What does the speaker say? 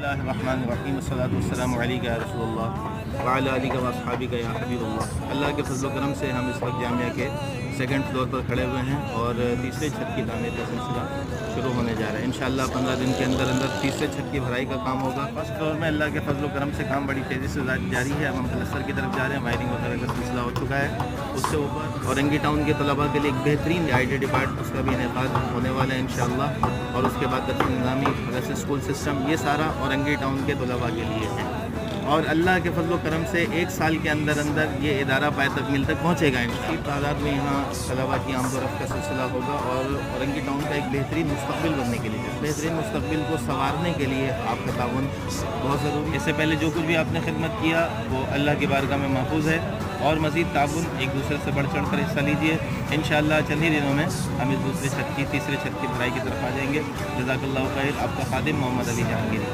बिस्मिल्लाहिर्रहमानिर्रहीम अस्सलातु वस्सलामु अलैका या रसूलल्लाह व अला आलिका व अस्हाबिका या हबीबल्लाह। अल्लाह के फजल करम से हम इस वक्त जामिया के सेकंड फ्लोर पर खड़े हुए हैं और तीसरे छत की तामीर का सिलसिला शुरू होने जा रहा है। इंशाअल्लाह 15 दिन के अंदर अंदर तीसरे छत की भराई का काम होगा। फर्स्ट फ्लोर में अल्लाह के फजल करम से काम बड़ी तेज़ी से जारी है। अब हम प्लस्तर की तरफ जा रहे हैं, वायरिंग वगैरह का सिलसिला हो चुका है। उससे ऊपर औरंगी टाउन के तलबा के लिए एक बेहतरीन आईडी पार्ट उसका भी इनेकाद होने वाला है इंशाअल्लाह। और उसके बाद निज़ामी मदरसा स्कूल सिस्टम, ये सारा औरंगी टाउन के तलबा के लिए है। और अल्लाह के फजल करम से 1 साल के अंदर अंदर ये इदारा पाए तकमील तक पहुँचेगा। इनकी तादाद में यहाँ तलबा की आमदोरफ्त का सिलसिला होगा और औरंगी टाउन का एक बेहतरीन मुस्तकबिल बनने के लिए, बेहतरीन मुस्तकबिल को संवारने के लिए आपका ताउन बहुत ज़रूरी है। इससे पहले जो कुछ भी आपने खिदमत किया वो अल्लाह की बारगाह में महफूज है और मज़ीद ताउन एक दूसरे से बढ़ चढ़ कर हिस्सा लीजिए। इंशाअल्लाह चंद ही दिनों में हम इस तीसरे छत की भराई की तरफ आ जाएंगे। जज़ाकल्लाहु खैर। आपका खादिम मोहम्मद अली जहांगीर।